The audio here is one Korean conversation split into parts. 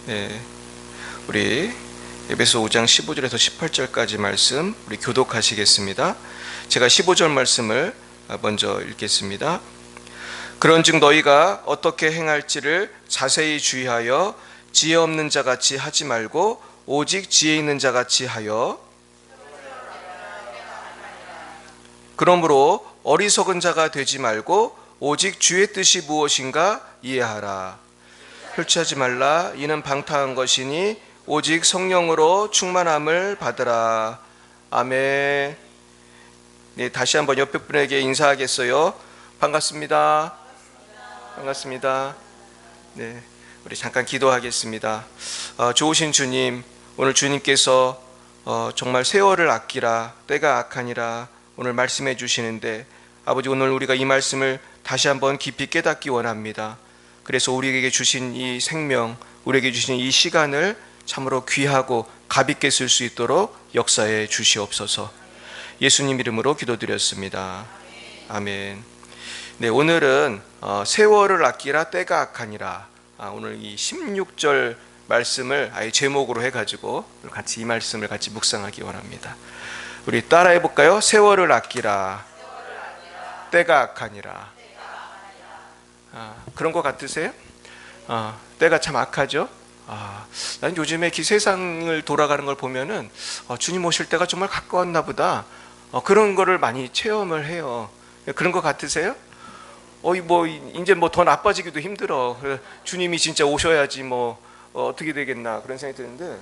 네, 우리 에베소 5장 15절에서 18절까지 말씀 우리 교독하시겠습니다. 제가 15절 말씀을 먼저 읽겠습니다. 그런즉 너희가 어떻게 행할지를 자세히 주의하여 지혜 없는 자같이 하지 말고 오직 지혜 있는 자같이 하여, 그러므로 어리석은 자가 되지 말고 오직 주의 뜻이 무엇인가 이해하라. 혈치하지 말라. 이는 방탕한 것이니 오직 성령으로 충만함을 받으라. 아멘. 네, 다시 한번 옆에 분에게 인사하겠어요. 반갑습니다. 반갑습니다. 네, 우리 잠깐 기도하겠습니다. 좋으신 주님, 오늘 주님께서 정말 세월을 아끼라, 때가 악하니라 오늘 말씀해 주시는데, 아버지, 오늘 우리가 이 말씀을 다시 한번 깊이 깨닫기 원합니다. 그래서 우리에게 주신 이 생명, 우리에게 주신 이 시간을 참으로 귀하고 값있게 쓸 수 있도록 역사해 주시옵소서. 예수님 이름으로 기도드렸습니다. 아멘. 네, 오늘은 세월을 아끼라 때가 악하니라, 오늘 이 16절 말씀을 아예 제목으로 해가지고 같이 이 말씀을 같이 묵상하기 원합니다. 우리 따라해 볼까요? 세월을 아끼라, 때가 악하니라. 그런 것 같으세요? 때가 참 악하죠? 난 요즘에 세상을 돌아가는 걸 보면은 주님 오실 때가 정말 가까웠나 보다, 그런 거를 많이 체험을 해요. 그런 것 같으세요? 이제 더 나빠지기도 힘들어. 주님이 진짜 오셔야지 어떻게 되겠나 그런 생각이 드는데,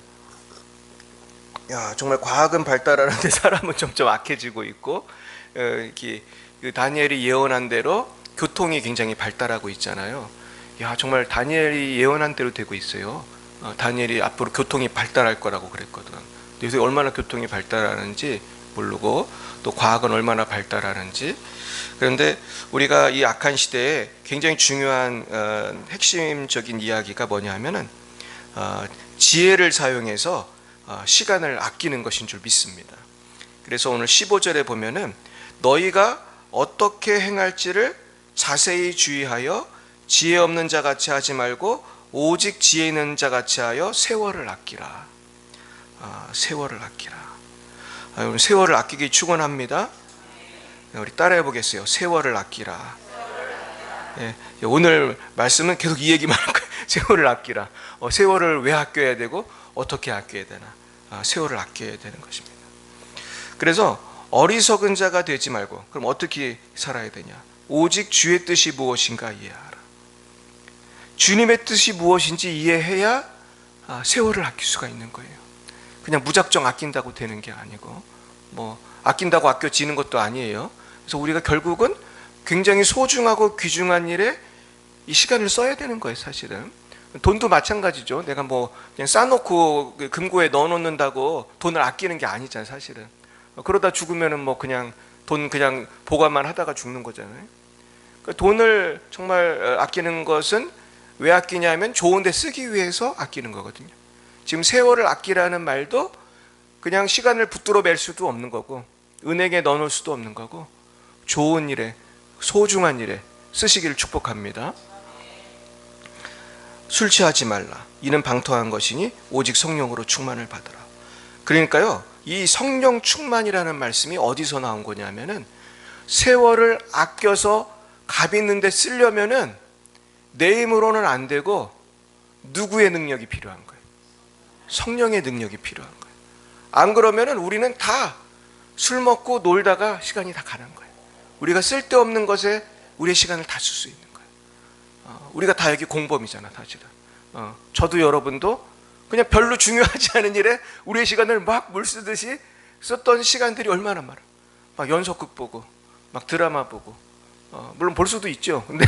정말 과학은 발달하는데 사람은 점점 악해지고 있고, 이렇게 그 다니엘이 예언한 대로 교통이 굉장히 발달하고 있잖아요. 정말 다니엘이 예언한 대로 되고 있어요. 다니엘이 앞으로 교통이 발달할 거라고 그랬거든. 그래서 얼마나 교통이 발달하는지 모르고, 또 과학은 얼마나 발달하는지. 그런데 우리가 이 악한 시대에 굉장히 중요한 핵심적인 이야기가 뭐냐 하면은 지혜를 사용해서 시간을 아끼는 것인 줄 믿습니다. 그래서 오늘 15절에 보면은 너희가 어떻게 행할지를 자세히 주의하여 지혜 없는 자같이 하지 말고 오직 지혜 있는 자같이 하여 세월을 아끼라. 세월을 아끼라. 오늘 세월을 아끼기 축원합니다. 우리 따라해 보겠어요. 세월을 아끼라. 예, 오늘 말씀은 계속 이 얘기만 할 거예요. 세월을 아끼라. 세월을 왜 아껴야 되고 어떻게 아껴야 되나? 세월을 아껴야 되는 것입니다. 그래서 어리석은 자가 되지 말고, 그럼 어떻게 살아야 되냐? 오직 주의 뜻이 무엇인가 이해하라. 주님의 뜻이 무엇인지 이해해야 세월을 아낄 수가 있는 거예요. 그냥 무작정 아낀다고 되는 게 아니고, 아낀다고 아껴지는 것도 아니에요. 그래서 우리가 결국은 굉장히 소중하고 귀중한 일에 이 시간을 써야 되는 거예요. 사실은 돈도 마찬가지죠. 내가 그냥 싸놓고 금고에 넣어놓는다고 돈을 아끼는 게 아니잖아요. 사실은 그러다 죽으면은 그냥 돈 그냥 보관만 하다가 죽는 거잖아요. 돈을 정말 아끼는 것은 왜 아끼냐면 좋은 데 쓰기 위해서 아끼는 거거든요. 지금 세월을 아끼라는 말도 그냥 시간을 붙들어 맬 수도 없는 거고, 은행에 넣어놓을 수도 없는 거고, 좋은 일에, 소중한 일에 쓰시기를 축복합니다. 술 취하지 말라. 이는 방탕한 것이니 오직 성령으로 충만을 받으라. 그러니까요, 이 성령 충만이라는 말씀이 어디서 나온 거냐면은, 세월을 아껴서 값 있는 데 쓰려면은 내 힘으로는 안 되고 누구의 능력이 필요한 거예요? 성령의 능력이 필요한 거예요. 안 그러면은 우리는 다 술 먹고 놀다가 시간이 다 가는 거예요. 우리가 쓸데없는 것에 우리의 시간을 다 쓸 수 있는 거예요. 우리가 다 여기 공범이잖아, 사실은. 저도 여러분도 그냥 별로 중요하지 않은 일에 우리의 시간을 막 물쓰듯이 썼던 시간들이 얼마나 많아. 막 연속극 보고, 막 드라마 보고, 물론 볼 수도 있죠. 근데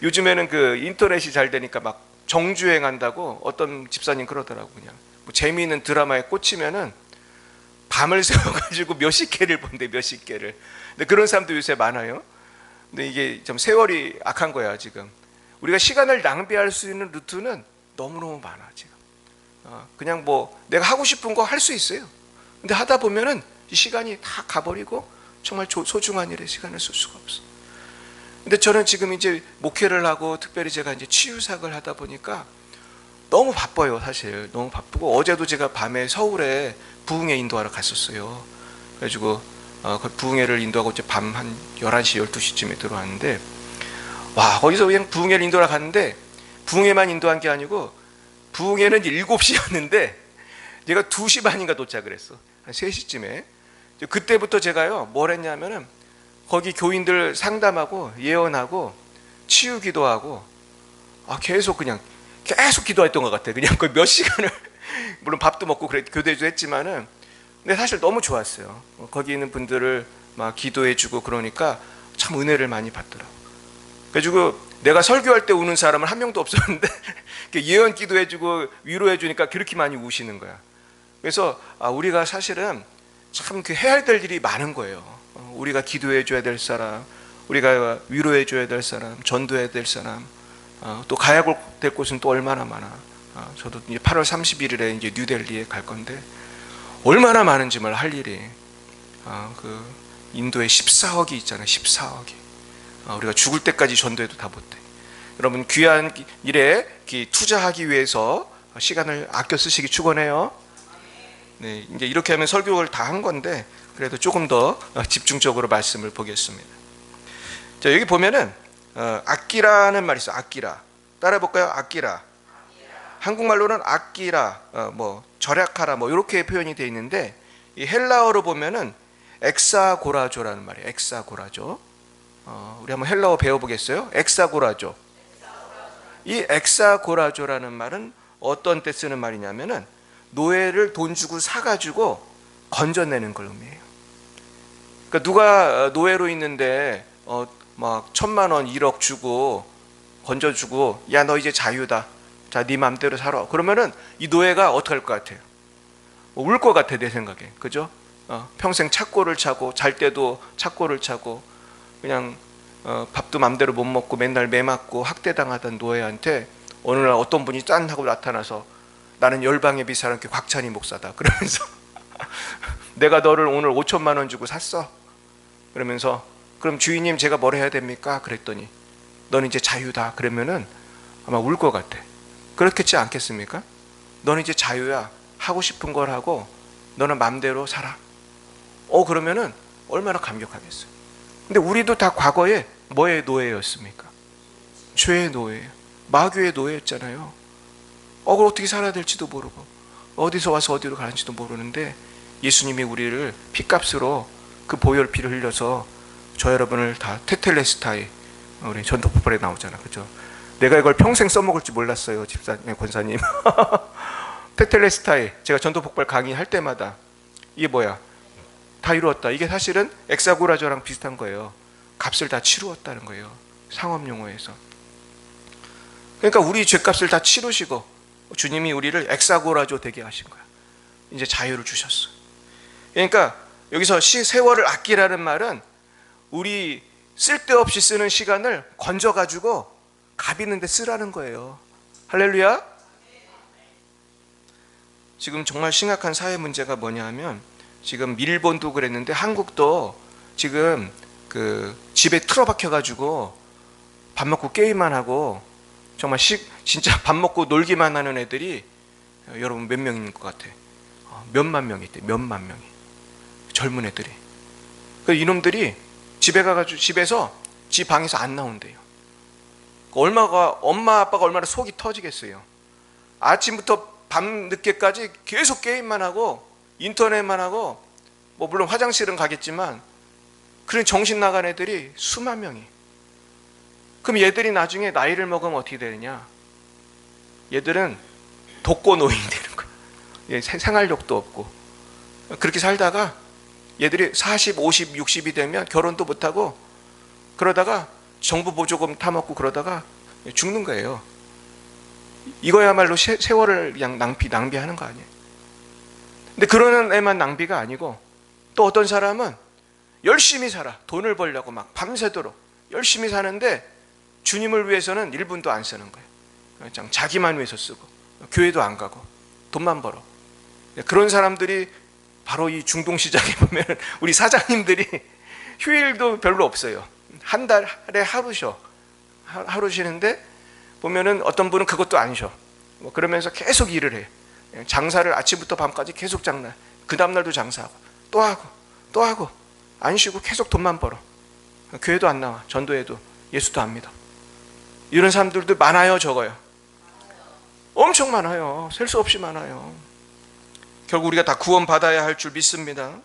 요즘에는 그 인터넷이 잘 되니까 막 정주행한다고 어떤 집사님 그러더라고. 그냥 재미있는 드라마에 꽂히면은 밤을 새워가지고 몇십 개를 본대, 몇십 개를. 근데 그런 사람도 요새 많아요. 근데 이게 좀 세월이 악한 거야 지금. 우리가 시간을 낭비할 수 있는 루트는 너무너무 많아 지금. 그냥 내가 하고 싶은 거 할 수 있어요. 근데 하다 보면은 이 시간이 다 가버리고 정말 소중한 일에 시간을 쓸 수가 없어. 근데 저는 지금 이제 목회를 하고, 특별히 제가 이제 치유사역을 하다 보니까 너무 바빠요. 사실 너무 바쁘고, 어제도 제가 밤에 서울에 부흥회 인도하러 갔었어요. 그래가지고 그 부흥회를 인도하고 이제 밤 한 11시 12시쯤에 들어왔는데, 와, 거기서 그냥 부흥회를 인도하러 갔는데, 부흥회만 인도한 게 아니고 부흥회는 7시였는데 제가 2시 반인가 도착을 했어. 한 3시쯤에. 그때부터 제가요 뭘 했냐면은 거기 교인들 상담하고 예언하고 치유 기도하고, 계속 기도했던 것 같아요. 그냥 거의 몇 시간을 물론 밥도 먹고 그래 교대도 했지만은, 근데 사실 너무 좋았어요. 거기 있는 분들을 막 기도해주고 그러니까 참 은혜를 많이 받더라고. 그래가지고 내가 설교할 때 우는 사람은 한 명도 없었는데 예언 기도해주고 위로해주니까 그렇게 많이 우시는 거야. 그래서 우리가 사실은 참 해야 될 일이 많은 거예요. 우리가 기도해줘야 될 사람, 우리가 위로해줘야 될 사람, 전도해야 될 사람, 또 가야 될 곳은 또 얼마나 많아. 저도 이제 8월 31일에 이제 뉴델리에 갈 건데 얼마나 많은지 말 할 일이. 그 인도에 14억이 있잖아요. 14억이. 우리가 죽을 때까지 전도해도 다 못돼. 여러분 귀한 일에 투자하기 위해서 시간을 아껴 쓰시기 축원해요. 네, 이제 이렇게 하면 설교를 다 한 건데 그래도 조금 더 집중적으로 말씀을 보겠습니다. 자, 여기 보면은 아끼라는 말이 있어요. 아끼라. 따라해 볼까요? 아끼라. 한국말로는 아끼라, 절약하라, 이렇게 표현이 되어 있는데, 이 헬라어로 보면은 엑사고라조라는 말이에요. 엑사고라조. 우리 한번 헬라어 배워보겠어요? 엑사고라조. 이 엑사고라조라는 말은 어떤 때 쓰는 말이냐면은 노예를 돈 주고 사가지고 건져내는 걸 의미해요. 그러니까 누가 노예로 있는데 막 1,000,000원, 1억 주고 건져주고, 야, 너 이제 자유다. 자, 네 맘대로 살아. 그러면은 이 노예가 어떻게 할 것 같아요? 울 것 같아, 내 생각에. 그죠? 평생 착고를 차고, 잘 때도 착고를 차고, 그냥 밥도 맘대로 못 먹고 맨날 매 맞고 학대당하던 노예한테 어느 날 어떤 분이 짠 하고 나타나서 나는 열방의 비사람께 곽찬희 목사다. 그러면서 내가 너를 오늘 5,000,000원 주고 샀어. 그러면서 그럼 주인님 제가 뭘 해야 됩니까? 그랬더니 너는 이제 자유다. 그러면은 아마 울 것 같아. 그렇겠지 않겠습니까? 너는 이제 자유야. 하고 싶은 걸 하고 너는 맘대로 살아. 그러면은 얼마나 감격하겠어요. 근데 우리도 다 과거에 뭐의 노예였습니까? 죄의 노예예요. 마귀의 노예였잖아요. 그걸 어떻게 살아야 될지도 모르고 어디서 와서 어디로 가는지도 모르는데 예수님이 우리를 피값으로 그 보혈 피를 흘려서 저 여러분을 다 테텔레스타이, 우리 전도 폭발에 나오잖아. 그죠? 내가 이걸 평생 써먹을지 몰랐어요. 집사님, 권사님. 테텔레스타이, 제가 전도 폭발 강의할 때마다 이게 뭐야? 다 이루었다. 이게 사실은 엑사고라저랑 비슷한 거예요. 값을 다 치루었다는 거예요. 상업 용어에서. 그러니까 우리 죄값을 다 치르시고 주님이 우리를 엑사고라조 되게 하신 거야. 이제 자유를 주셨어. 그러니까 여기서 세월을 아끼라는 말은 우리 쓸데없이 쓰는 시간을 건져가지고 값 있는 데 쓰라는 거예요. 할렐루야. 지금 정말 심각한 사회 문제가 뭐냐 하면, 지금 일본도 그랬는데 한국도 지금 그 집에 틀어박혀가지고 밥 먹고 게임만 하고 정말 진짜 밥 먹고 놀기만 하는 애들이 여러분 몇 명인 것 같아? 몇만 명이 있대. 몇만 명이. 젊은 애들이. 이놈들이 집에 가가지고 집에서 집 방에서 안 나온대요. 엄마 아빠가 얼마나 속이 터지겠어요. 아침부터 밤 늦게까지 계속 게임만 하고 인터넷만 하고, 물론 화장실은 가겠지만 그런 정신 나간 애들이 수만 명이. 그럼 얘들이 나중에 나이를 먹으면 어떻게 되느냐? 얘들은 독거노인이 되는 거야. 생활력도 없고. 그렇게 살다가 얘들이 40, 50, 60이 되면 결혼도 못하고 그러다가 정부 보조금 타먹고 그러다가 죽는 거예요. 이거야말로 세월을 그냥 낭비하는 거 아니에요. 근데 그러는 애만 낭비가 아니고 또 어떤 사람은 열심히 살아. 돈을 벌려고 막 밤새도록 열심히 사는데 주님을 위해서는 1분도 안 쓰는 거예요. 그냥 자기만 위해서 쓰고 교회도 안 가고 돈만 벌어. 그런 사람들이 바로 이 중동시장에 보면 우리 사장님들이 휴일도 별로 없어요. 한 달에 하루 쉬어. 하루 쉬는데 보면은 어떤 분은 그것도 안 쉬어. 뭐 그러면서 계속 일을 해. 장사를 아침부터 밤까지 계속 장난. 그 다음날도 장사하고 또 하고 또 하고 안 쉬고 계속 돈만 벌어. 교회도 안 나와. 전도해도 예수도 안 믿어. 이런 사람들도 많아요, 적어요? 엄청 많아요. 셀 수 없이 많아요. 결국 우리가 다 구원받아야 할 줄 믿습니다.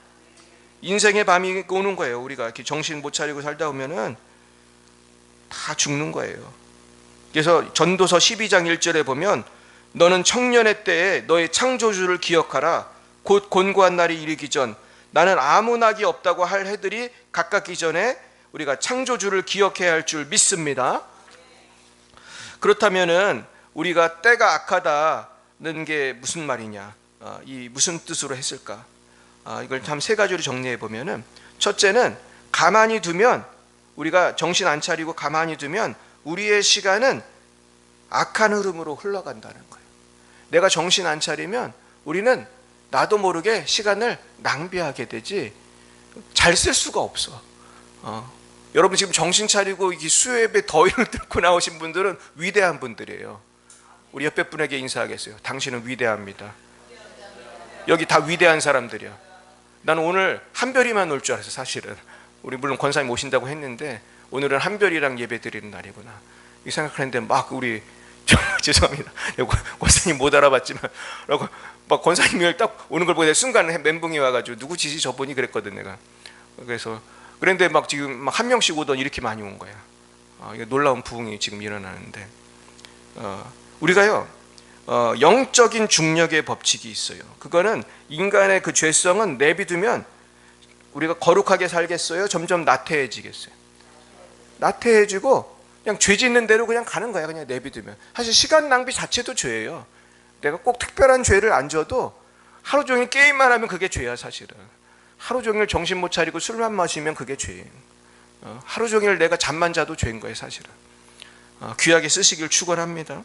인생의 밤이 오는 거예요. 우리가 이렇게 정신 못 차리고 살다 보면은 다 죽는 거예요. 그래서 전도서 12장 1절에 보면 너는 청년의 때에 너의 창조주를 기억하라. 곧 곤고한 날이 이르기 전 나는 아무 낙이 없다고 할 해들이 가깝기 전에 우리가 창조주를 기억해야 할 줄 믿습니다. 그렇다면은 우리가 때가 악하다는 게 무슨 말이냐? 이 무슨 뜻으로 했을까? 이걸 참 세 가지로 정리해 보면은 첫째는 가만히 두면 우리가 정신 안 차리고 가만히 두면 우리의 시간은 악한 흐름으로 흘러간다는 거예요. 내가 정신 안 차리면 우리는 나도 모르게 시간을 낭비하게 되지 잘 쓸 수가 없어. 여러분 지금 정신 차리고 수요예배 더위를 뚫고 나오신 분들은 위대한 분들이에요. 우리 옆에 분에게 인사하겠어요. 당신은 위대합니다. 여기 다 위대한 사람들이야. 나는 오늘 한별이만 올 줄 알았어. 사실은 우리 물론 권사님 오신다고 했는데 오늘은 한별이랑 예배 드리는 날이구나 이 생각하는데 막 우리 죄송합니다. 권사님 못 알아봤지만 라고 막 권사님이 딱 오는 걸 보고 순간 멘붕이 와가지고 누구지지 저분이 그랬거든 내가. 그래서 그런데 막 지금 막 한 명씩 오던 이렇게 많이 온 거야. 이게 놀라운 부흥이 지금 일어나는데 우리가요 영적인 중력의 법칙이 있어요. 그거는 인간의 그 죄성은 내비두면 우리가 거룩하게 살겠어요? 점점 나태해지겠어요? 나태해지고 그냥 죄 짓는 대로 그냥 가는 거야. 그냥 내비두면. 사실 시간 낭비 자체도 죄예요. 내가 꼭 특별한 죄를 안 져도 하루 종일 게임만 하면 그게 죄야. 사실은 하루 종일 정신 못 차리고 술만 마시면 그게 죄예요. 하루 종일 내가 잠만 자도 죄인 거예요. 사실은 귀하게 쓰시길 축원합니다.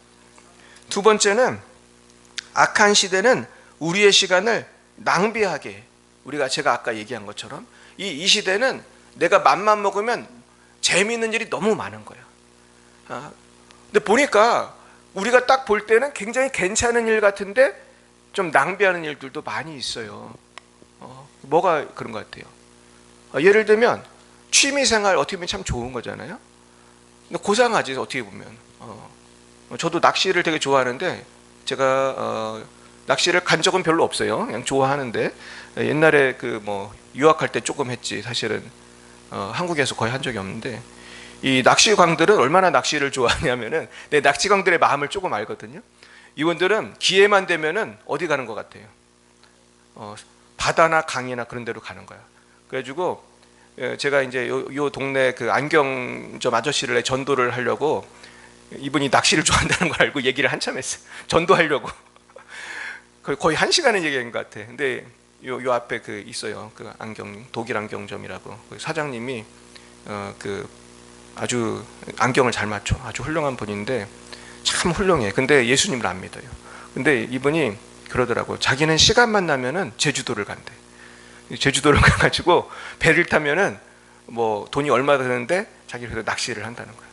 두 번째는 악한 시대는 우리의 시간을 낭비하게 제가 아까 얘기한 것처럼 이 시대는 내가 맘만 먹으면 재미있는 일이 너무 많은 거야. 근데 보니까 우리가 딱 볼 때는 굉장히 괜찮은 일 같은데 좀 낭비하는 일들도 많이 있어요. 뭐가 그런 것 같아요? 예를 들면 취미생활 어떻게 보면 참 좋은 거잖아요. 근데 고상하지 어떻게 보면. 저도 낚시를 되게 좋아하는데 제가 낚시를 간 적은 별로 없어요. 그냥 좋아하는데 옛날에 그 뭐 유학할 때 조금 했지 사실은 한국에서 거의 한 적이 없는데 이 낚시광들은 얼마나 낚시를 좋아하냐면은 내 낚시광들의 마음을 조금 알거든요. 이분들은 기회만 되면은 어디 가는 것 같아요? 바다나 강이나 그런 데로 가는 거야. 그래가지고 제가 이제 요 동네 그 안경점 아저씨를 전도를 하려고 이분이 낚시를 좋아한다는 걸 알고 얘기를 한참 했어요. 전도하려고 거의 1시간은 얘기한 것 같아. 근데 요 앞에 그 있어요. 그 안경 독일 안경점이라고 그 사장님이 그 아주 안경을 잘 맞춰. 아주 훌륭한 분인데 참 훌륭해. 근데 예수님을 안 믿어요. 근데 이분이 그러더라고. 자기는 시간만 나면은 제주도를 간대. 제주도를 가가지고 배를 타면은 뭐 돈이 얼마 드는데 자기 그래서 낚시를 한다는 거야.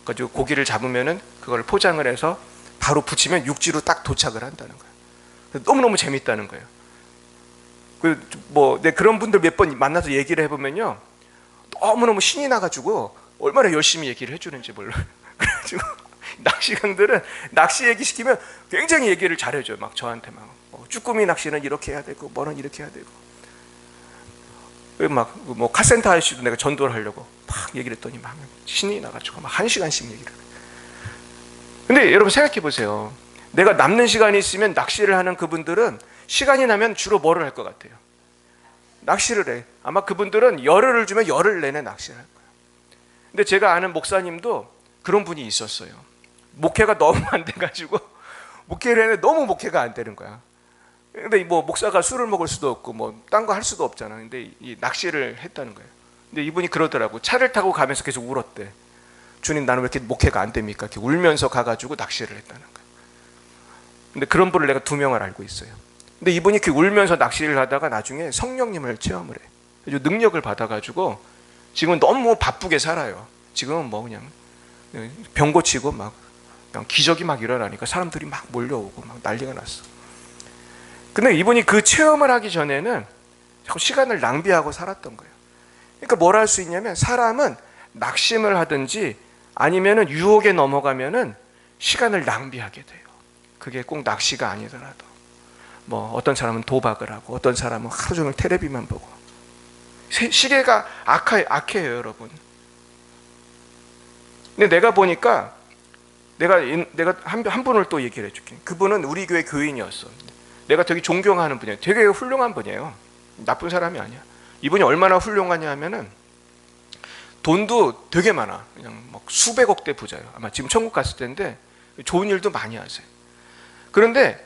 그래가지고 고기를 잡으면은 그걸 포장을 해서 바로 붙이면 육지로 딱 도착을 한다는 거야. 너무너무 재밌다는 거예요. 뭐 그런 분들 몇 번 만나서 얘기를 해보면요 너무너무 신이 나가지고 얼마나 열심히 얘기를 해주는지 몰라. 그래가지고 낚시강들은 낚시 얘기 시키면 굉장히 얘기를 잘해줘요. 막 저한테 막 쭈꾸미 낚시는 이렇게 해야 되고 뭐는 이렇게 해야 되고 막 뭐 카센터 아저씨도 내가 전도를 하려고 막 얘기를 했더니 막 신이 나가지고 막 1시간씩 얘기를 해요. 근데 여러분 생각해 보세요. 내가 남는 시간이 있으면 낚시를 하는 그분들은 시간이 나면 주로 뭐를 할 것 같아요? 낚시를 해. 아마 그분들은 열흘을 주면 열흘 내내 낚시를 할 거예요. 근데 제가 아는 목사님도 그런 분이 있었어요. 목회가 너무 안 돼가지고 목회를 했는데 너무 목회가 안 되는 거야. 근데 뭐 목사가 술을 먹을 수도 없고 뭐 딴 거 할 수도 없잖아. 근데 이 낚시를 했다는 거예요. 근데 이분이 그러더라고. 차를 타고 가면서 계속 울었대. 주님 나는 왜 이렇게 목회가 안 됩니까? 이렇게 울면서 가가지고 낚시를 했다는 거예요. 근데 그런 분을 내가 2명을 알고 있어요. 근데 이분이 이렇게 울면서 낚시를 하다가 나중에 성령님을 체험을 해. 그래서 능력을 받아가지고 지금은 너무 바쁘게 살아요. 지금은 뭐 그냥 병 고치고 막 그냥 기적이 막 일어나니까 사람들이 막 몰려오고 막 난리가 났어. 근데 이분이 그 체험을 하기 전에는 자꾸 시간을 낭비하고 살았던 거예요. 그러니까 뭘 할 수 있냐면 사람은 낙심을 하든지 아니면은 유혹에 넘어가면은 시간을 낭비하게 돼요. 그게 꼭 낚시가 아니더라도 뭐 어떤 사람은 도박을 하고 어떤 사람은 하루 종일 텔레비만 보고 시계가 악해요, 여러분. 근데 내가 보니까 내가 한 분을 또 얘기를 해줄게. 그분은 우리 교회 교인이었어. 내가 되게 존경하는 분이에요. 되게 훌륭한 분이에요. 나쁜 사람이 아니야. 이분이 얼마나 훌륭하냐 하면은 돈도 되게 많아. 그냥 막 수백억대 부자예요. 아마 지금 천국 갔을 텐데 좋은 일도 많이 하세요. 그런데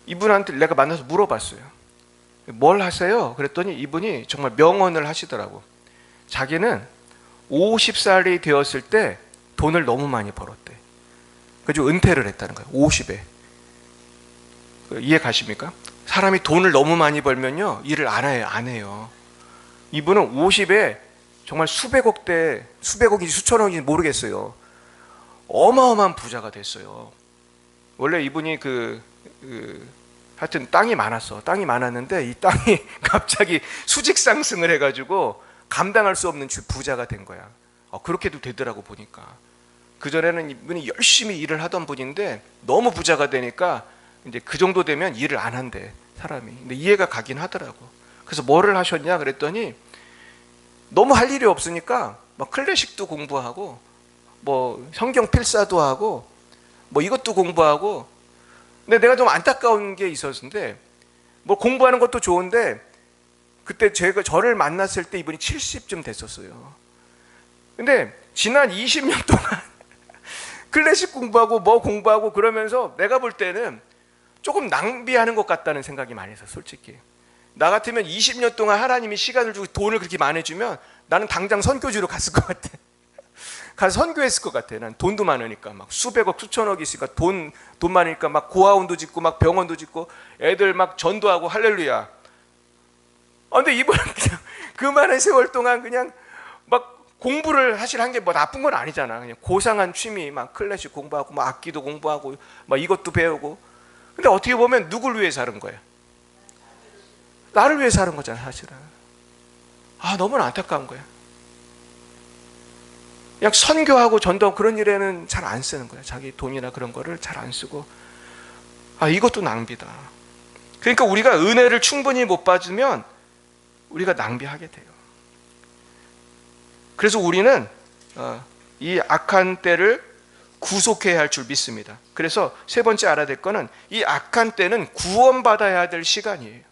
이분한테 내가 만나서 물어봤어요. 뭘 하세요? 그랬더니 이분이 정말 명언을 하시더라고. 자기는 50살이 되었을 때 돈을 너무 많이 벌었대. 그래서 은퇴를 했다는 거예요. 50에. 이해 가십니까? 사람이 돈을 너무 많이 벌면요 일을 안 해요. 이분은 50에 정말 수백억대, 수백억인지 수천억인지 모르겠어요. 어마어마한 부자가 됐어요. 원래 이분이 하여튼 땅이 많았어. 땅이 많았는데 이 땅이 갑자기 수직 상승을 해가지고 감당할 수 없는 부자가 된 거야. 그렇게도 되더라고 보니까. 그전에는 이분이 열심히 일을 하던 분인데 너무 부자가 되니까 이제 그 정도 되면 일을 안 한대, 사람이. 근데 이해가 가긴 하더라고. 그래서 뭐를 하셨냐 그랬더니 너무 할 일이 없으니까 막 클래식도 공부하고 뭐 성경 필사도 하고 뭐 이것도 공부하고. 근데 내가 좀 안타까운 게 있었는데 뭐 공부하는 것도 좋은데 그때 저를 만났을 때 이분이 70쯤 됐었어요. 근데 지난 20년 동안 클래식 공부하고 뭐 공부하고 그러면서 내가 볼 때는 조금 낭비하는 것 같다는 생각이 많이 했어, 솔직히. 나 같으면 20년 동안 하나님이 시간을 주고 돈을 그렇게 많이 주면 나는 당장 선교지로 갔을 것 같아. 가서 선교했을 것 같아. 난 돈도 많으니까 막 수백억 수천억이 있으니까 돈 많으니까 막 고아원도 짓고 막 병원도 짓고 애들 막 전도하고 할렐루야. 근데 이분은 그냥 그 많은 세월 동안 그냥 막 공부를 사실 한 게 뭐 나쁜 건 아니잖아. 그냥 고상한 취미 막 클래식 공부하고 막 악기도 공부하고 막 이것도 배우고. 근데 어떻게 보면 누굴 위해 사는 거야? 나를 위해 사는 거잖아, 사실은. 너무나 안타까운 거야. 그냥 선교하고 전도하고 그런 일에는 잘 안 쓰는 거야. 자기 돈이나 그런 거를 잘 안 쓰고. 이것도 낭비다. 그러니까 우리가 은혜를 충분히 못 받으면 우리가 낭비하게 돼요. 그래서 우리는 이 악한 때를 구속해야 할 줄 믿습니다. 그래서 세 번째 알아야 될 거는 이 악한 때는 구원받아야 될 시간이에요.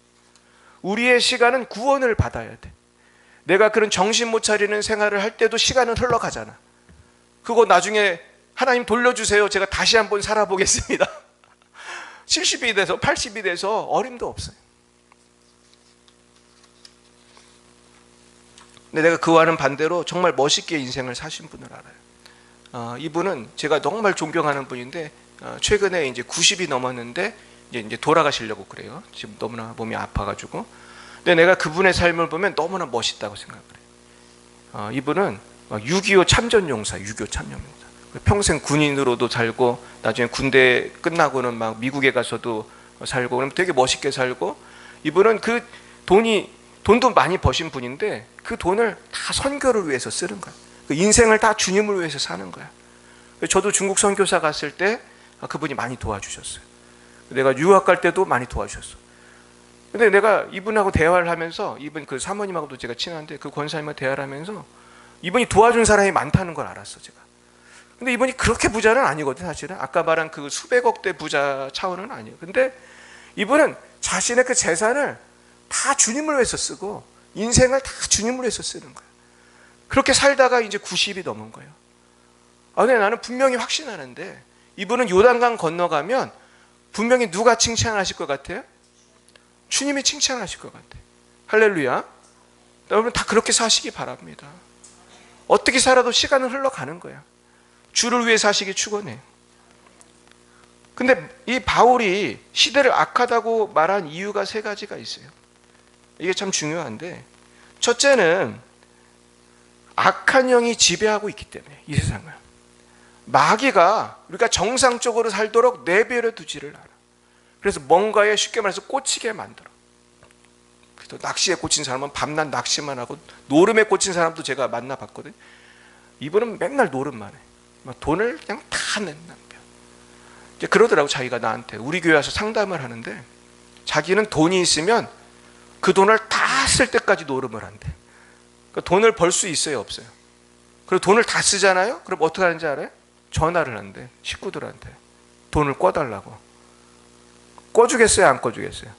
우리의 시간은 구원을 받아야 돼. 내가 그런 정신 못 차리는 생활을 할 때도 시간은 흘러가잖아. 그거 나중에 하나님 돌려주세요. 제가 다시 한번 살아보겠습니다. 70이 돼서 80이 돼서 어림도 없어요. 근데 내가 그와는 반대로 정말 멋있게 인생을 사신 분을 알아요. 이분은 제가 정말 존경하는 분인데 최근에 이제 90이 넘었는데 이제 돌아가시려고 그래요. 지금 너무나 몸이 아파가지고. 근데 내가 그분의 삶을 보면 너무나 멋있다고 생각을 해요. 이분은 6.25 참전용사, 6.25 참전용사. 평생 군인으로도 살고 나중에 군대 끝나고는 막 미국에 가서도 살고 그럼 되게 멋있게 살고. 이분은 그 돈도 많이 버신 분인데 그 돈을 다 선교를 위해서 쓰는 거야. 그 인생을 다 주님을 위해서 사는 거야. 저도 중국 선교사 갔을 때 그분이 많이 도와주셨어요. 내가 유학 갈 때도 많이 도와주셨어. 근데 내가 이분하고 대화를 하면서 이분 그 사모님하고도 제가 친한데 그 권사님과 대화를 하면서 이분이 도와준 사람이 많다는 걸 알았어, 제가. 근데 이분이 그렇게 부자는 아니거든, 사실은. 아까 말한 그 수백억대 부자 차원은 아니에요. 근데 이분은 자신의 그 재산을 다 주님을 위해서 쓰고 인생을 다 주님을 위해서 쓰는 거예요. 그렇게 살다가 이제 90이 넘은 거예요. 근데 나는 분명히 확신하는데 이분은 요단강 건너가면 분명히 누가 칭찬하실 것 같아요? 주님이 칭찬하실 것 같아요. 할렐루야. 여러분 다 그렇게 사시기 바랍니다. 어떻게 살아도 시간은 흘러가는 거야. 주를 위해 사시기 축원해. 근데 이 바울이 시대를 악하다고 말한 이유가 세 가지가 있어요. 이게 참 중요한데, 첫째는 악한 영이 지배하고 있기 때문에, 이 세상을. 마귀가 우리가 정상적으로 살도록 내버려 두지를 않아. 그래서 뭔가에 쉽게 말해서 꽂히게 만들어. 그래서 낚시에 꽂힌 사람은 밤낮 낚시만 하고, 노름에 꽂힌 사람도 제가 만나봤거든요. 이분은 맨날 노름만 해. 막 돈을 그냥 다 낸다. 이제 그러더라고. 자기가 나한테, 우리 교회 와서 상담을 하는데, 자기는 돈이 있으면 그 돈을 다 쓸 때까지 노름을 한대. 그러니까 돈을 벌 수 있어요, 없어요? 그리고 돈을 다 쓰잖아요. 그럼 어떻게 하는지 알아요? 전화를 한대, 식구들한테. 돈을 꿔달라고. 꿔주겠어요, 안 꿔주겠어요?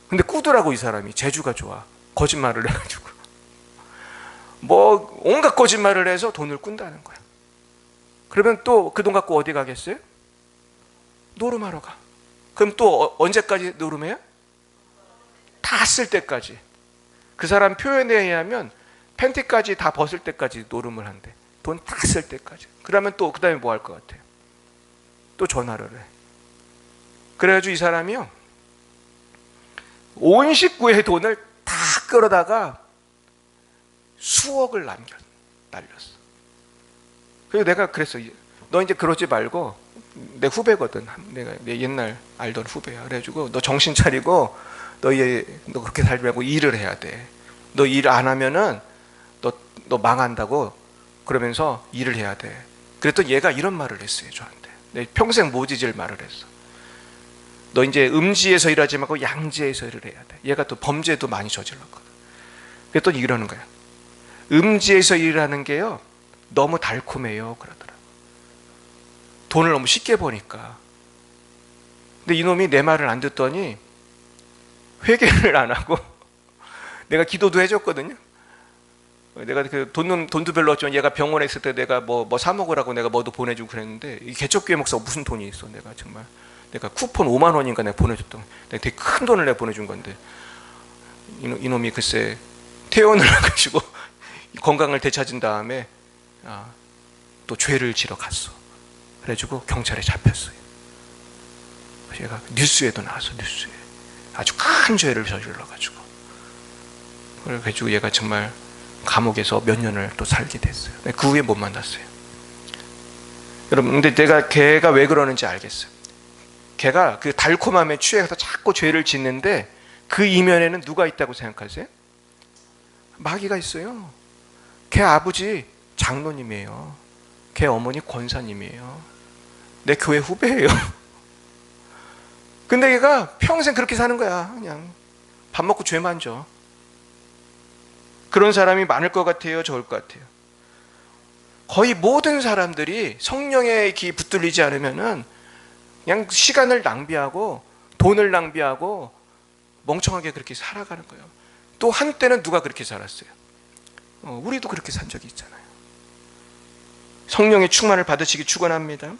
근데 꾸더라고. 이 사람이 재주가 좋아. 거짓말을 해가지고 뭐 온갖 거짓말을 해서 돈을 꾼다는 거야. 그러면 또 그 돈 갖고 어디 가겠어요? 노름하러 가. 그럼 또 언제까지 노름해요? 다 쓸 때까지. 그 사람 표현에 의하면 팬티까지 다 벗을 때까지 노름을 한대. 돈 다 쓸 때까지. 그러면 또 그 다음에 뭐 할 것 같아요? 또 전화를 해. 그래가지고 이 사람이요, 온 식구의 돈을 다 끌어다가 수억을 날렸어. 그래서 내가 그랬어. 너 이제 그러지 말고, 내 후배거든. 내가 내 옛날 알던 후배야. 그래가지고 너 정신 차리고 너 그렇게 살지 말고 일을 해야 돼. 너 일 안 하면은 너 망한다고. 그러면서 일을 해야 돼. 그랬더니 얘가 이런 말을 했어요, 저한테. 내 평생 못 잊을 말을 했어. 너 이제 음지에서 일하지 말고 양지에서 일을 해야 돼. 얘가 또 범죄도 많이 저질렀거든. 그랬더니 이러는 거야. 음지에서 일하는 게요, 너무 달콤해요. 그러더라. 돈을 너무 쉽게 버니까. 근데 이놈이 내 말을 안 듣더니 회개를 안 하고 내가 기도도 해줬거든요. 내가 그 돈도 별로 없지만 얘가 병원에 있을 때 내가 뭐 사 먹으라고 내가 뭐도 보내주고 그랬는데, 이 개척교회 목사가 무슨 돈이 있어. 내가 정말 내가 쿠폰 5만 원인가 내가 보내줬던, 내가 되게 큰 돈을 내가 보내준 건데, 이놈이 글쎄 퇴원을 해가지고 건강을 되찾은 다음에 또 죄를 지러 갔어. 그래가지고 경찰에 잡혔어요. 얘가 뉴스에도 나왔어. 뉴스에 아주 큰 죄를 저질러가지고. 그래가지고 얘가 정말 감옥에서 몇 년을 또 살게 됐어요. 그 후에 못 만났어요. 여러분, 근데 걔가 왜 그러는지 알겠어요. 걔가 그 달콤함에 취해서 자꾸 죄를 짓는데, 그 이면에는 누가 있다고 생각하세요? 마귀가 있어요. 걔 아버지 장로님이에요. 걔 어머니 권사님이에요. 내 교회 후배예요. 근데 걔가 평생 그렇게 사는 거야. 그냥 밥 먹고 죄만 져. 그런 사람이 많을 것 같아요, 적을 것 같아요? 거의 모든 사람들이 성령의 기 붙들리지 않으면은 그냥 시간을 낭비하고 돈을 낭비하고 멍청하게 그렇게 살아가는 거예요. 또 한때는 누가 그렇게 살았어요? 우리도 그렇게 산 적이 있잖아요. 성령의 충만을 받으시기 축원합니다.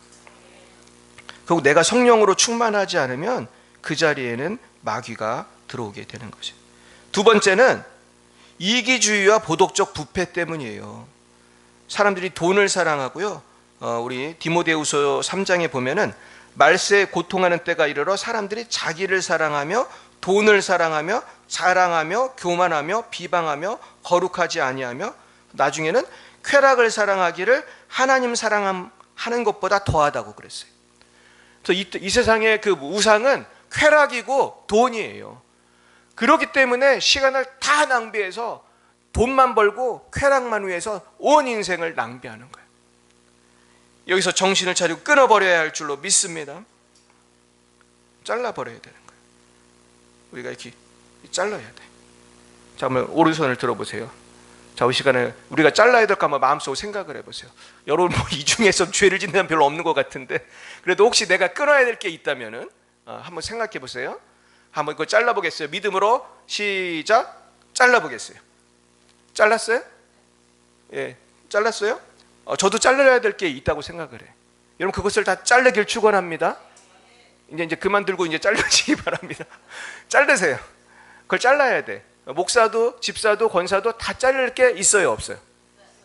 그리고 내가 성령으로 충만하지 않으면 그 자리에는 마귀가 들어오게 되는 것이에요. 두 번째는 이기주의와 보복적 부패 때문이에요. 사람들이 돈을 사랑하고요. 우리 디모데후서 3장에 보면은 말세에 고통하는 때가 이르러 사람들이 자기를 사랑하며 돈을 사랑하며 자랑하며 교만하며 비방하며 거룩하지 아니하며 나중에는 쾌락을 사랑하기를 하나님 사랑하는 것보다 더하다고 그랬어요. 그래서 이 세상의 그 우상은 쾌락이고 돈이에요. 그렇기 때문에 시간을 다 낭비해서 돈만 벌고 쾌락만 위해서 온 인생을 낭비하는 거예요. 여기서 정신을 차리고 끊어버려야 할 줄로 믿습니다. 잘라버려야 되는 거예요. 우리가 이렇게 잘라야 돼. 자, 한번 오른손을 들어보세요. 자, 이 시간에 우리가 잘라야 될까 한번 마음속으로 생각을 해보세요. 여러분 뭐 이 중에서 죄를 짓는 사람 별로 없는 것 같은데, 그래도 혹시 내가 끊어야 될 게 있다면은 한번 생각해 보세요. 한번 이거 잘라보겠어요. 믿음으로 시작. 잘라보겠어요. 잘랐어요? 예, 잘랐어요? 저도 잘라야 될 게 있다고 생각을 해. 여러분 그것을 다 자르길 축원합니다. 이제 그만 들고 이제 잘라지기 바랍니다. 자르세요. 그걸 잘라야 돼. 목사도 집사도 권사도 다 자를 게 있어요, 없어요?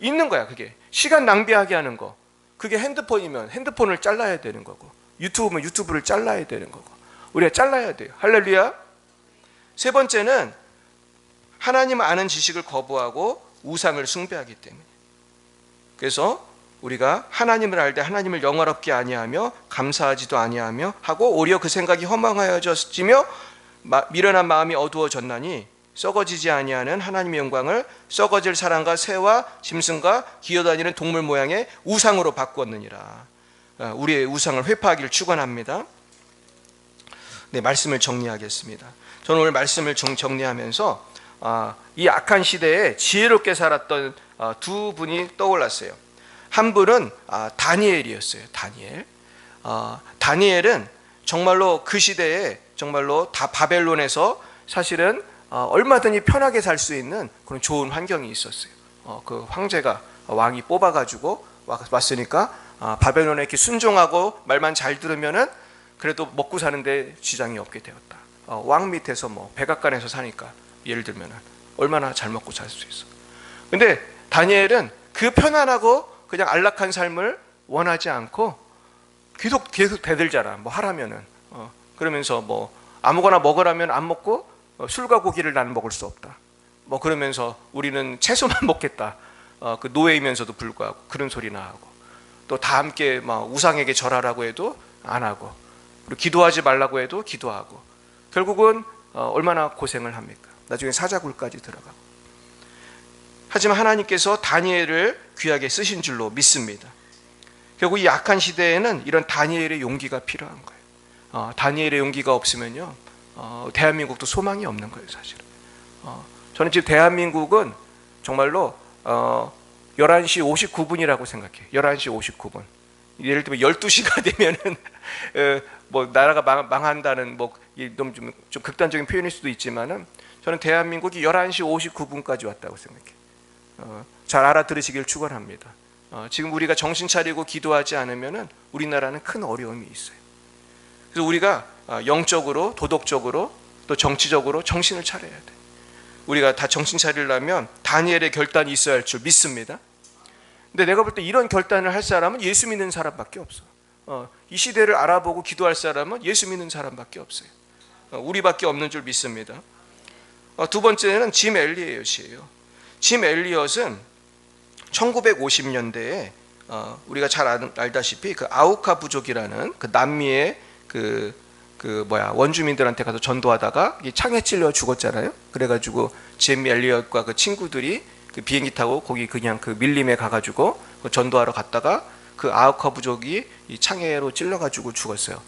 있는 거야. 그게 시간 낭비하게 하는 거. 그게 핸드폰이면 핸드폰을 잘라야 되는 거고, 유튜브면 유튜브를 잘라야 되는 거고, 우리가 잘라야 돼요. 할렐루야. 세 번째는 하나님 아는 지식을 거부하고 우상을 숭배하기 때문에. 그래서 우리가 하나님을 알되 하나님을 영화롭게 아니하며 감사하지도 아니하며 하고 오히려 그 생각이 허망하여졌으며 미련한 마음이 어두워졌나니 썩어지지 아니하는 하나님의 영광을 썩어질 사람과 새와 짐승과 기어다니는 동물 모양의 우상으로 바꾸었느니라. 우리의 우상을 회파하기를 축원합니다. 네, 말씀을 정리하겠습니다. 저는 오늘 말씀을 정리하면서 이 악한 시대에 지혜롭게 살았던 두 분이 떠올랐어요. 한 분은 다니엘이었어요. 다니엘은 정말로 그 시대에 정말로 다 바벨론에서 사실은 얼마든지 편하게 살 수 있는 그런 좋은 환경이 있었어요. 그 황제가 왕이 뽑아가지고 왔으니까 바벨론에 이렇게 순종하고 말만 잘 들으면은 그래도 먹고 사는데 지장이 없게 되었다. 왕 밑에서 뭐 백악관에서 사니까 예를 들면은 얼마나 잘 먹고 살 수 있어. 근데 다니엘은 그 편안하고 그냥 안락한 삶을 원하지 않고 계속 대들잖아. 뭐 하라면은 그러면서 뭐 아무거나 먹으라면 안 먹고 술과 고기를 나는 먹을 수 없다. 뭐 그러면서 우리는 채소만 먹겠다. 그 노예이면서도 불구하고 그런 소리나 하고 또 다 함께 막 우상에게 절하라고 해도 안 하고 그리고 기도하지 말라고 해도 기도하고 결국은 얼마나 고생을 합니까? 나중에 사자굴까지 들어가고. 하지만 하나님께서 다니엘을 귀하게 쓰신 줄로 믿습니다. 결국 이 악한 시대에는 이런 다니엘의 용기가 필요한 거예요. 다니엘의 용기가 없으면요, 대한민국도 소망이 없는 거예요, 사실은. 저는 지금 대한민국은 정말로 11시 59분이라고 생각해요. 11시 59분. 예를 들면 12시가 되면은 뭐 나라가 망한다는 뭐 너무 좀 극단적인 표현일 수도 있지만은 저는 대한민국이 11시 59분까지 왔다고 생각해요. 잘 알아들으시길 축원합니다. 지금 우리가 정신 차리고 기도하지 않으면은 우리나라는 큰 어려움이 있어요. 그래서 우리가 영적으로, 도덕적으로, 또 정치적으로 정신을 차려야 돼. 우리가 다 정신 차리려면 다니엘의 결단이 있어야 할 줄 믿습니다. 근데 내가 볼 때 이런 결단을 할 사람은 예수 믿는 사람밖에 없어. 이 시대를 알아보고 기도할 사람은 예수 믿는 사람밖에 없어요. 우리밖에 없는 줄 믿습니다. 두 번째는 짐 엘리엇이에요. 짐 엘리엇은 1950년대에 우리가 잘 알다시피 그 아우카 부족이라는 그 남미의 원주민들한테 가서 전도하다가 창에 찔려 죽었잖아요. 그래가지고 짐 엘리엇과 그 친구들이 그 비행기 타고 거기 그냥 그 밀림에 가가지고 전도하러 갔다가 그 아우카 부족이 이 창에로 찔려가지고 죽었어요.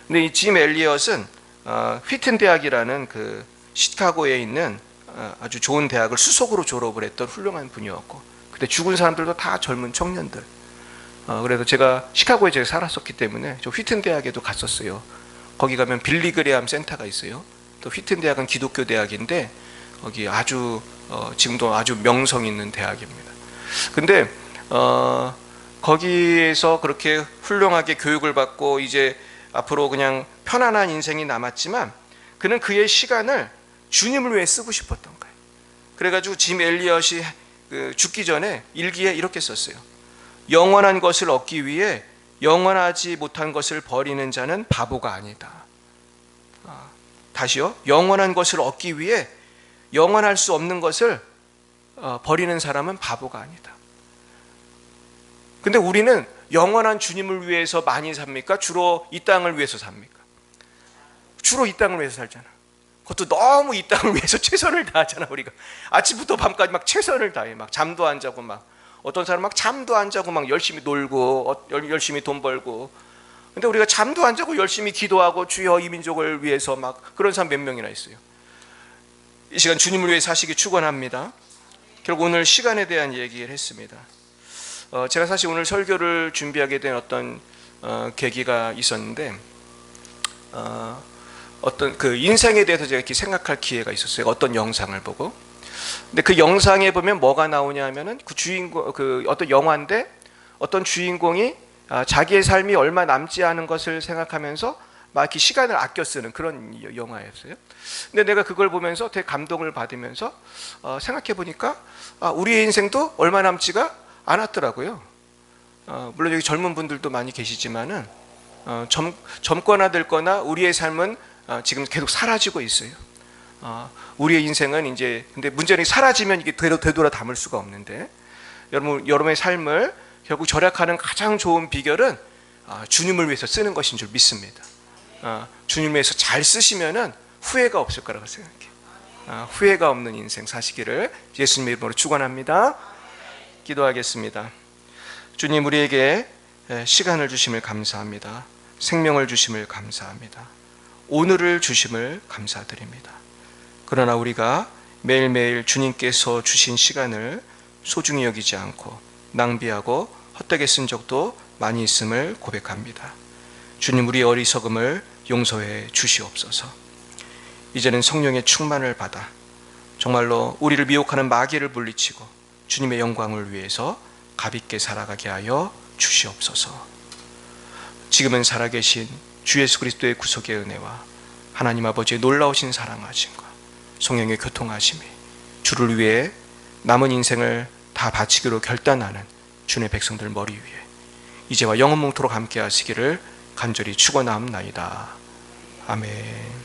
근데 이 짐 엘리엇은 휘튼 대학이라는 그 시카고에 있는 아주 좋은 대학을 수석으로 졸업을 했던 훌륭한 분이었고, 그때 죽은 사람들도 다 젊은 청년들. 그래서 제가 시카고에 제가 살았었기 때문에 저 휘튼 대학에도 갔었어요. 거기 가면 빌리 그레함 센터가 있어요. 또 휘튼 대학은 기독교 대학인데 거기 아주 지금도 아주 명성 있는 대학입니다. 근데 거기에서 그렇게 훌륭하게 교육을 받고 이제 앞으로 그냥 편안한 인생이 남았지만 그는 그의 시간을 주님을 위해 쓰고 싶었던 거예요. 그래가지고 짐 엘리엇이 죽기 전에 일기에 이렇게 썼어요. 영원한 것을 얻기 위해 영원하지 못한 것을 버리는 자는 바보가 아니다. 다시요. 영원한 것을 얻기 위해 영원할 수 없는 것을 버리는 사람은 바보가 아니다. 근데 우리는 영원한 주님을 위해서 많이 삽니까? 주로 이 땅을 위해서 삽니까? 주로 이 땅을 위해서 살잖아. 그것도 너무 이 땅을 위해서 최선을 다하잖아. 우리가 아침부터 밤까지 막 최선을 다해. 막 잠도 안 자고 막 어떤 사람 막 잠도 안 자고 막 열심히 놀고 열심히 돈 벌고. 근데 우리가 잠도 안 자고 열심히 기도하고 주여 이 민족을 위해서 막 그런 사람 몇 명이나 있어요. 이 시간 주님을 위해 사시기 축원합니다. 결국 오늘 시간에 대한 얘기를 했습니다. 제가 사실 오늘 설교를 준비하게 된 어떤 계기가 있었는데 어떤 그 인생에 대해서 제가 이렇게 생각할 기회가 있었어요. 어떤 영상을 보고. 근데 그 영상에 보면 뭐가 나오냐 하면은 그 주인공, 그 어떤 영화인데 어떤 주인공이 자기의 삶이 얼마 남지 않은 것을 생각하면서 막 이렇게 시간을 아껴 쓰는 그런 영화였어요. 근데 내가 그걸 보면서 되게 감동을 받으면서 생각해 보니까 우리의 인생도 얼마 남지가 않았더라고요. 물론 여기 젊은 분들도 많이 계시지만은 젊거나 늙거나 우리의 삶은 지금 계속 사라지고 있어요. 우리의 인생은 이제 근데 문제는 사라지면 이게 되돌아 담을 수가 없는데 여러분의 삶을 결국 절약하는 가장 좋은 비결은 주님을 위해서 쓰는 것인 줄 믿습니다. 주님을 위해서 잘 쓰시면은 후회가 없을 거라고 생각해요. 후회가 없는 인생 사시기를 예수님의 이름으로 축원합니다. 기도하겠습니다. 주님, 우리에게 시간을 주심을 감사합니다. 생명을 주심을 감사합니다. 오늘을 주심을 감사드립니다. 그러나 우리가 매일매일 주님께서 주신 시간을 소중히 여기지 않고 낭비하고 헛되게 쓴 적도 많이 있음을 고백합니다. 주님, 우리의 어리석음을 용서해 주시옵소서. 이제는 성령의 충만을 받아 정말로 우리를 미혹하는 마귀를 물리치고 주님의 영광을 위해서 가볍게 살아가게 하여 주시옵소서. 지금은 살아계신 주 예수 그리스도의 구속의 은혜와 하나님 아버지의 놀라우신 사랑하심과 성령의 교통하심이 주를 위해 남은 인생을 다 바치기로 결단하는 주님의 백성들 머리 위에 이제와 영원몽토록 함께 하시기를 간절히 축원하옵나이다. 아멘.